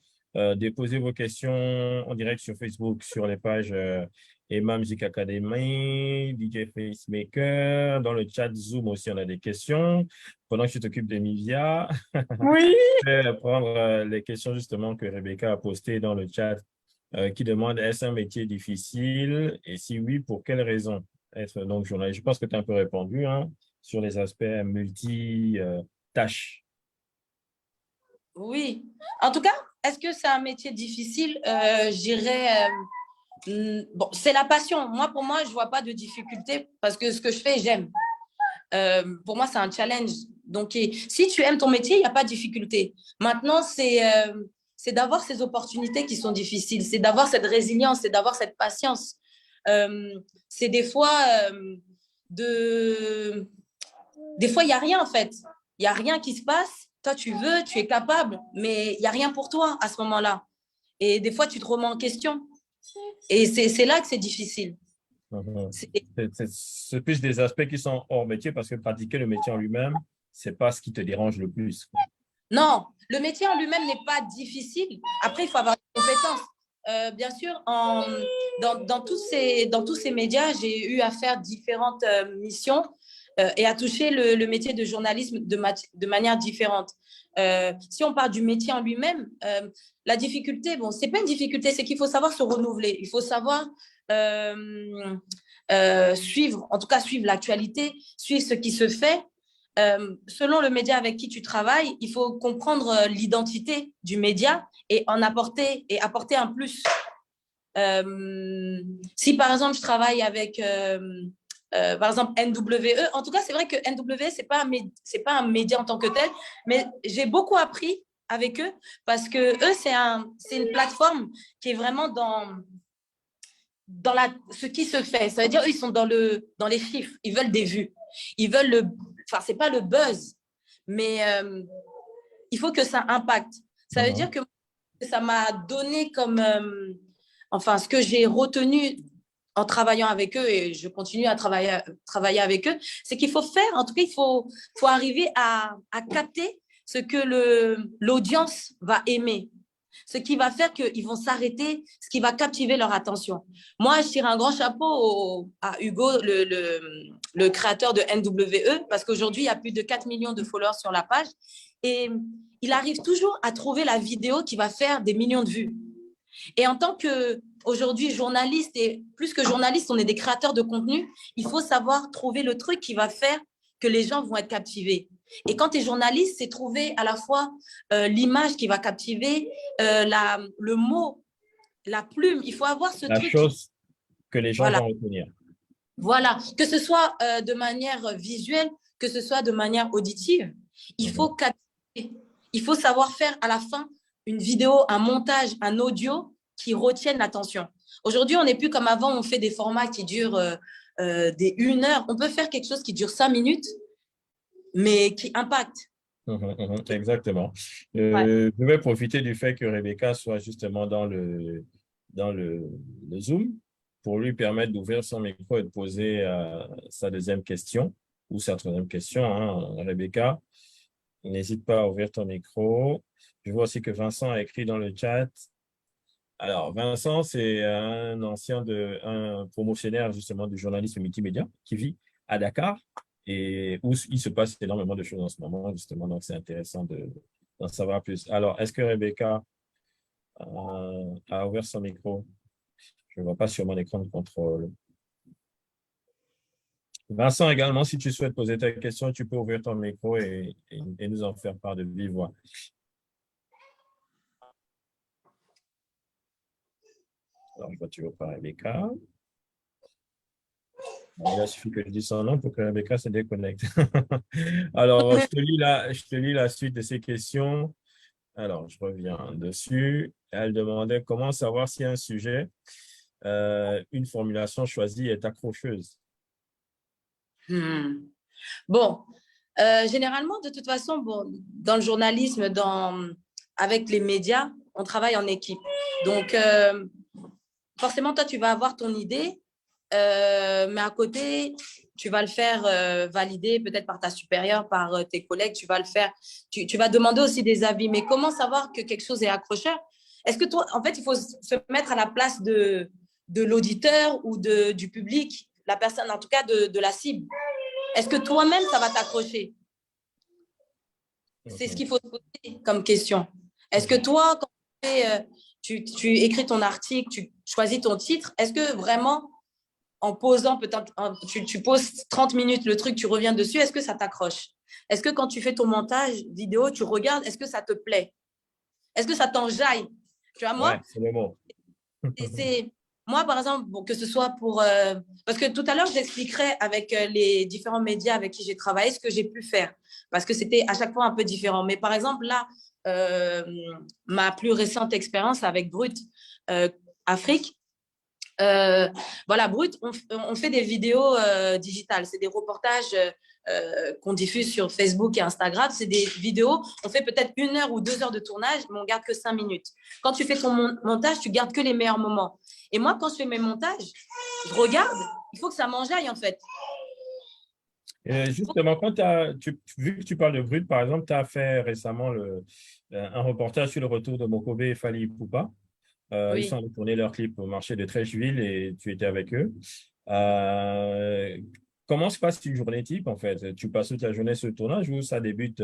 déposer vos questions en direct sur Facebook, sur les pages Emma Music Academy, DJ Facemaker. Dans le chat Zoom aussi, on a des questions. Pendant que tu t'occupes de Mivia, oui. je vais prendre les questions justement que Rebecca a postées dans le chat qui demande est-ce un métier difficile et si oui, pour quelles raisons être donc journaliste? Je pense que tu as un peu répondu hein, sur les aspects multi-tâches. Oui. En tout cas, est-ce que c'est un métier difficile? Je dirais, bon, c'est la passion. Pour moi, je ne vois pas de difficulté parce que ce que je fais, j'aime. Pour moi, c'est un challenge. Donc, si tu aimes ton métier, il n'y a pas de difficulté. Maintenant, c'est d'avoir ces opportunités qui sont difficiles, c'est d'avoir cette résilience, c'est d'avoir cette patience. C'est des fois, des fois, il n'y a rien en fait. Il n'y a rien qui se passe. Toi, tu veux, tu es capable, mais il n'y a rien pour toi à ce moment-là. Et des fois, tu te remets en question. Et c'est là que c'est difficile. C'est plus des aspects qui sont hors métier parce que pratiquer le métier en lui-même, c'est pas ce qui te dérange le plus. Non, le métier en lui-même n'est pas difficile. Après, il faut avoir des compétences. Bien sûr, dans tous ces médias, j'ai eu à faire différentes missions et à toucher le métier de journalisme de manière différente. Si on parle du métier en lui-même, la difficulté, bon, c'est pas une difficulté, c'est qu'il faut savoir se renouveler. Il faut savoir suivre, en tout cas suivre l'actualité, suivre ce qui se fait. Selon le média avec qui tu travailles, il faut comprendre l'identité du média et apporter un plus. Si par exemple je travaille avec par exemple NWE, en tout cas c'est vrai que NWE c'est pas un média en tant que tel, mais j'ai beaucoup appris avec eux parce que eux c'est une plateforme qui est vraiment dans ce qui se fait. Ça veut dire eux ils sont dans les chiffres, ils veulent des vues, ils veulent c'est pas le buzz, mais il faut que ça impacte. Ça veut dire que ça m'a donné comme, ce que j'ai retenu en travaillant avec eux et je continue à travailler avec eux, c'est qu'il faut faire, en tout cas, il faut arriver à capter ce que l'audience va aimer, ce qui va faire qu'ils vont s'arrêter, ce qui va captiver leur attention. Moi, je tire un grand chapeau à Hugo, le créateur de NWE, parce qu'aujourd'hui, il y a plus de 4 millions de followers sur la page et il arrive toujours à trouver la vidéo qui va faire des millions de vues. Et en tant qu'aujourd'hui journaliste, et plus que journaliste, on est des créateurs de contenu, il faut savoir trouver le truc qui va faire que les gens vont être captivés. Et quand tu es journaliste, c'est trouver à la fois l'image qui va captiver, le mot, la plume. Il faut avoir ce truc. La chose que les gens vont retenir. Voilà, que ce soit de manière visuelle, que ce soit de manière auditive. Il faut captiver. Il faut savoir faire à la fin une vidéo, un montage, un audio qui retienne l'attention. Aujourd'hui, on n'est plus comme avant, on fait des formats qui durent des 1 heure. On peut faire quelque chose qui dure 5 minutes, mais qui impacte. Exactement. Je vais profiter du fait que Rebecca soit justement dans le Zoom pour lui permettre d'ouvrir son micro et de poser sa deuxième question ou sa troisième question. Hein. Rebecca, n'hésite pas à ouvrir ton micro. Je vois aussi que Vincent a écrit dans le chat. Alors, Vincent, c'est un promotionnaire justement du journalisme multimédia qui vit à Dakar. et où il se passe énormément de choses en ce moment, justement. Donc, c'est intéressant d'en savoir plus. Alors, est-ce que Rebecca a ouvert son micro? Je ne vois pas sur mon écran de contrôle. Vincent, également, si tu souhaites poser ta question, tu peux ouvrir ton micro et nous en faire part de vive voix. Alors, je vois toujours pas Rebecca. Il suffit que je dise son nom pour que Rebecca se déconnecte. Alors, je te lis la suite de ces questions. Alors, je reviens dessus. Elle demandait comment savoir si un sujet, une formulation choisie est accrocheuse. Bon, généralement, de toute façon, bon, dans le journalisme, avec les médias, on travaille en équipe. Donc, forcément, toi, tu vas avoir ton idée, mais à côté, tu vas le faire valider peut-être par ta supérieure, par tes collègues, tu vas le faire. Tu vas demander aussi des avis. Mais comment savoir que quelque chose est accrocheur? Est-ce que toi, en fait, il faut se mettre à la place de l'auditeur ou du public, la personne, en tout cas de la cible. Est-ce que toi-même, ça va t'accrocher? C'est ce qu'il faut se poser comme question. Est-ce que toi, quand tu écris ton article, tu choisis ton titre, est-ce que vraiment, en posant, peut-être, tu poses 30 minutes le truc, tu reviens dessus, est-ce que ça t'accroche? Est-ce que quand tu fais ton montage vidéo, tu regardes, est-ce que ça te plaît? Est-ce que ça t'enjaille? Tu vois, moi, c'est le mot. Moi, par exemple, bon, que ce soit pour… parce que tout à l'heure, j'expliquerai avec les différents médias avec qui j'ai travaillé ce que j'ai pu faire. Parce que c'était à chaque fois un peu différent. Mais par exemple, là, ma plus récente expérience avec Brut Afrique, voilà, Brut, on fait des vidéos digitales. C'est des reportages qu'on diffuse sur Facebook et Instagram. C'est des vidéos, on fait peut-être 1 heure ou 2 heures de tournage, mais on garde que 5 minutes. Quand tu fais ton montage, tu gardes que les meilleurs moments. Et moi, quand je fais mes montages, je regarde, il faut que ça m'enjaille en fait. Justement, vu que tu parles de Brut, par exemple, tu as fait récemment un reportage sur le retour de Mokobe et Fally Ipupa. Oui. Ils sont allés tourner leur clip au marché de Trècheville et tu étais avec eux. Comment se passe une journée type, en fait? Tu passes toute la journée sur le tournage ou ça débute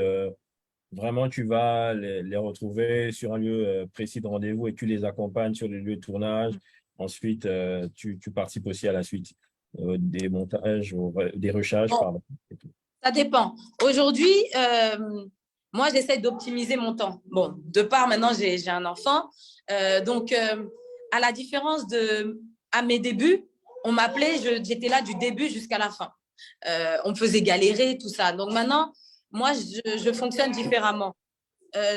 vraiment, tu vas les retrouver sur un lieu précis de rendez-vous et tu les accompagnes sur le lieu de tournage. Ensuite, tu participes aussi à la suite des montages, des recherches, pardon. Ça dépend. Aujourd'hui, moi, j'essaie d'optimiser mon temps. Bon, de part, maintenant, j'ai un enfant. Donc, à la différence à mes débuts, on m'appelait, j'étais là du début jusqu'à la fin. On me faisait galérer, tout ça. Donc, maintenant, moi, je fonctionne différemment.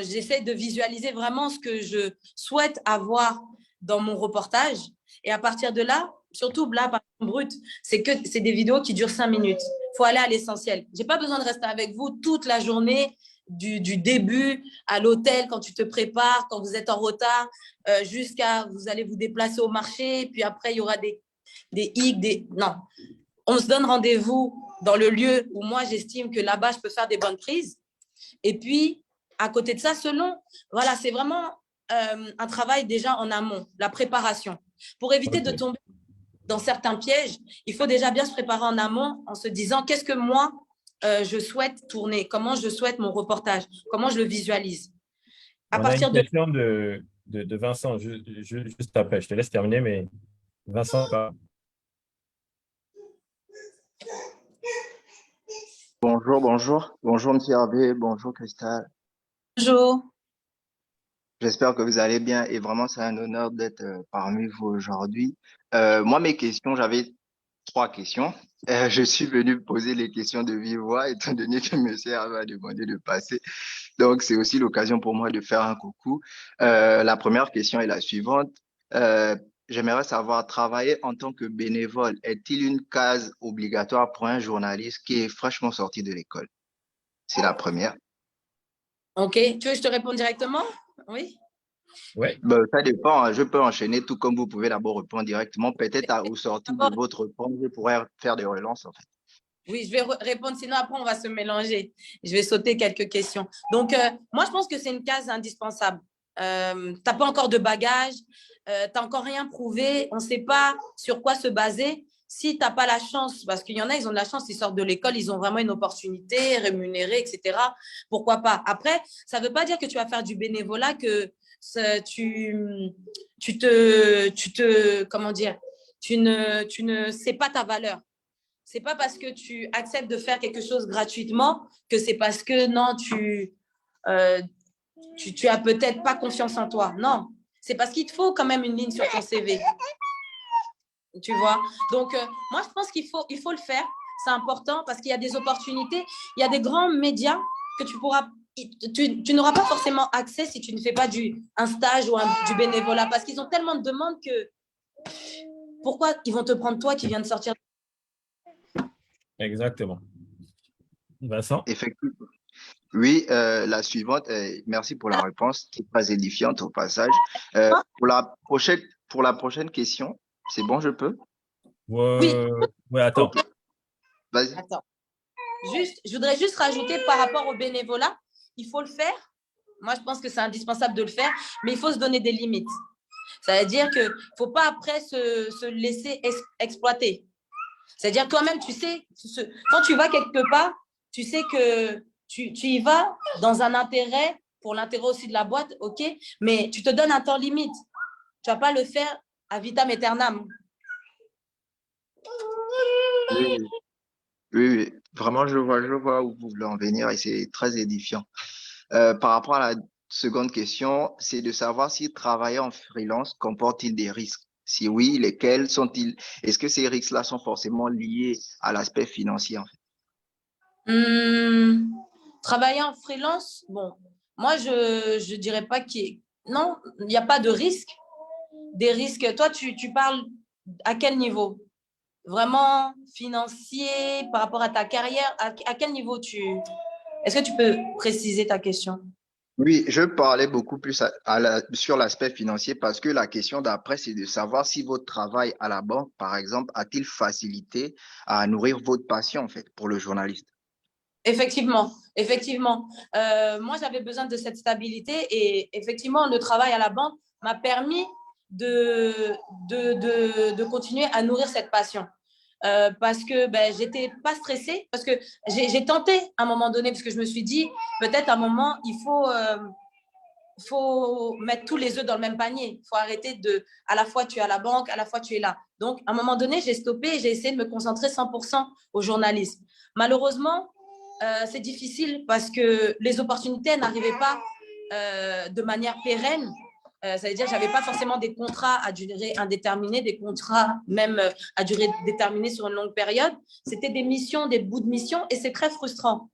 J'essaie de visualiser vraiment ce que je souhaite avoir dans mon reportage. Et à partir de là, surtout là, par exemple, Brut, c'est des vidéos qui durent 5 minutes. Il faut aller à l'essentiel. Je n'ai pas besoin de rester avec vous toute la journée, du début à l'hôtel, quand tu te prépares, quand vous êtes en retard, jusqu'à vous allez vous déplacer au marché. Puis après, il y aura des hicks, Non. On se donne rendez-vous dans le lieu où moi, j'estime que là-bas, je peux faire des bonnes prises. Et puis, à côté de ça, voilà, c'est vraiment un travail déjà en amont, la préparation. Pour éviter de tomber dans certains pièges, il faut déjà bien se préparer en amont en se disant qu'est-ce que moi, je souhaite tourner, comment je souhaite mon reportage, comment je le visualise. On a une question de Vincent, juste après, je te laisse terminer, mais Vincent, Bonjour, bonjour. Bonjour, M. Hervé. Bonjour, Cristal. Bonjour. J'espère que vous allez bien et vraiment, c'est un honneur d'être parmi vous aujourd'hui. Moi, mes questions, j'avais 3 questions. Je suis venu poser les questions de vive voix étant donné que M. Hervé a demandé de passer. Donc, c'est aussi l'occasion pour moi de faire un coucou. La première question est la suivante. J'aimerais savoir, travailler en tant que bénévole, est-il une case obligatoire pour un journaliste qui est fraîchement sorti de l'école? C'est la première. OK. Tu veux que je te réponde directement? Oui. Ouais. Ben, ça dépend, hein. Je peux enchaîner tout comme vous pouvez d'abord répondre directement. Peut-être au sortir de votre réponse, je pourrais faire des relances en fait. Oui, je vais répondre, sinon après on va se mélanger. Je vais sauter quelques questions. Donc, moi je pense que c'est une case indispensable. Tu n'as pas encore de bagages, tu n'as encore rien prouvé, on ne sait pas sur quoi se baser. si tu n'as pas la chance, parce qu'il y en a, ils ont de la chance, ils sortent de l'école, ils ont vraiment une opportunité rémunérée, etc. Pourquoi pas? Après, ça ne veut pas dire que tu vas faire du bénévolat, que comment dire, tu ne sais pas ta valeur. C'est pas parce que tu acceptes de faire quelque chose gratuitement que c'est parce que non, tu as peut-être pas confiance en toi. Non, c'est parce qu'il te faut quand même une ligne sur ton CV. Tu vois? Donc, moi, je pense qu'il faut le faire. C'est important parce qu'il y a des opportunités. Il y a des grands médias que tu n'auras pas forcément accès si tu ne fais pas un stage ou du bénévolat parce qu'ils ont tellement de demandes que pourquoi ils vont te prendre toi qui viens de sortir? Exactement. Vincent? Effectivement. Oui, la suivante, merci pour la réponse, qui est très édifiante au passage. Pour la prochaine question, c'est bon, je peux? Oui. Ouais, attends. Ok, vas-y. Attends. Je voudrais juste rajouter par rapport au bénévolat, il faut le faire. Moi, je pense que c'est indispensable de le faire, mais il faut se donner des limites. Ça veut dire qu'il ne faut pas après se laisser exploiter. C'est-à-dire toi-même, tu sais, quand tu vas quelque part, tu sais que tu y vas dans un intérêt, pour l'intérêt aussi de la boîte, ok, mais tu te donnes un temps limite. Tu ne vas pas le faire à vitam aeternam. Oui, oui, oui. Vraiment, je vois où vous voulez en venir et c'est très édifiant. Par rapport à la seconde question, c'est de savoir si travailler en freelance comporte-t-il des risques? Si oui, lesquels sont-ils? Est-ce que ces risques-là sont forcément liés à l'aspect financier, en fait? Travailler en freelance, bon, moi, je dirais pas non, il n'y a pas de risque. Des risques, toi, tu parles à quel niveau? Vraiment financier par rapport à ta carrière? À quel niveau Est-ce que tu peux préciser ta question? Oui, je parlais beaucoup plus sur l'aspect financier parce que la question d'après, c'est de savoir si votre travail à la banque, par exemple, a-t-il facilité à nourrir votre passion, en fait, pour le journaliste? Effectivement, effectivement. Moi, j'avais besoin de cette stabilité et effectivement, le travail à la banque m'a permis de continuer à nourrir cette passion. Parce que ben, j'étais pas stressée, parce que j'ai tenté à un moment donné, parce que je me suis dit, peut-être à un moment, il faut mettre tous les œufs dans le même panier. Il faut arrêter à la fois tu es à la banque, à la fois tu es là. Donc, à un moment donné, j'ai stoppé et j'ai essayé de me concentrer 100% au journalisme. Malheureusement, c'est difficile parce que les opportunités n'arrivaient pas de manière pérenne. Ça veut dire que je n'avais pas forcément des contrats à durée indéterminée, des contrats même à durée déterminée sur une longue période. C'était des missions, des bouts de missions et c'est très frustrant.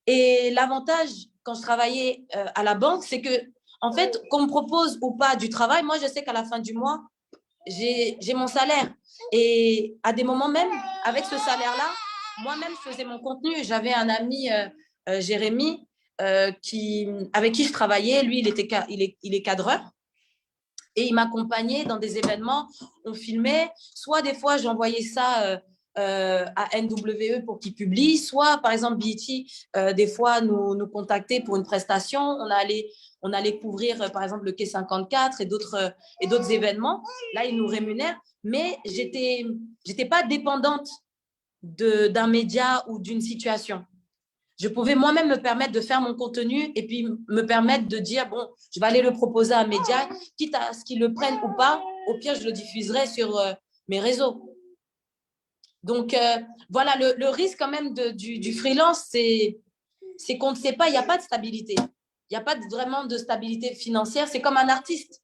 Et l'avantage quand je travaillais à la banque, c'est que, en fait, qu'on me propose ou pas du travail, moi, je sais qu'à la fin du mois, j'ai mon salaire. Et à des moments même, avec ce salaire-là, moi-même, je faisais mon contenu. J'avais un ami, Jérémy, avec qui je travaillais. Lui, il est cadreur. Et il m'accompagnait dans des événements. On filmait. Soit des fois, j'envoyais ça à NWE pour qu'ils publient. Soit, par exemple, BET, des fois, nous contactait pour une prestation. On allait couvrir, par exemple, le Quai 54 et d'autres événements. Là, ils nous rémunèrent. Mais j'étais pas dépendante d'un média ou d'une situation. Je pouvais moi-même me permettre de faire mon contenu et puis me permettre de dire, bon, je vais aller le proposer à un média, quitte à ce qu'ils le prennent ou pas. Au pire, je le diffuserai sur mes réseaux. Donc, voilà, le risque quand même du freelance, c'est qu'on ne sait pas, il n'y a pas de stabilité. Il n'y a pas vraiment de stabilité financière. C'est comme un artiste.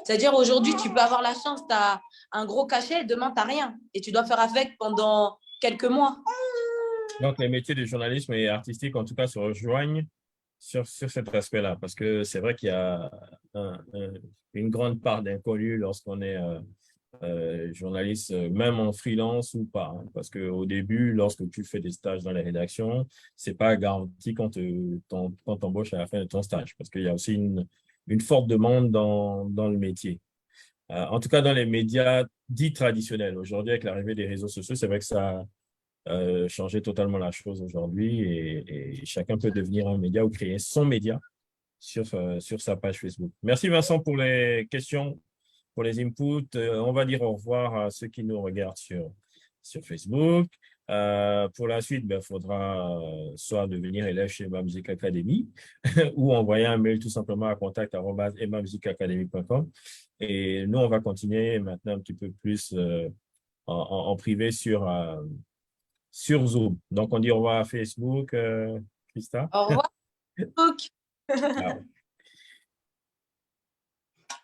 C'est-à-dire, aujourd'hui, tu peux avoir la chance, tu as un gros cachet, demain, tu n'as rien. Et tu dois faire avec pendant quelques mois. Donc, les métiers de journalisme et artistique, en tout cas, se rejoignent sur cet aspect-là, parce que c'est vrai qu'il y a une grande part d'inconnu lorsqu'on est journaliste, même en freelance ou pas. Hein, parce qu'au début, lorsque tu fais des stages dans les rédactions, c'est pas garanti quand t'embauches à la fin de ton stage, parce qu'il y a aussi une forte demande dans le métier. En tout cas, dans les médias dits traditionnels. Aujourd'hui, avec l'arrivée des réseaux sociaux, c'est vrai que ça a changé totalement la chose aujourd'hui et chacun peut devenir un média ou créer son média sur sa page Facebook. Merci Vincent pour les questions, pour les inputs. On va dire au revoir à ceux qui nous regardent sur sur Facebook. Pour la suite, il faudra soit devenir élève chez Emma Music Academy ou envoyer un mail tout simplement à contact@emmamusicacademy.com. Et nous, on va continuer maintenant un petit peu plus en privé sur Zoom. Donc, on dit au revoir à Facebook, Christa. Au revoir, Facebook. Ciao.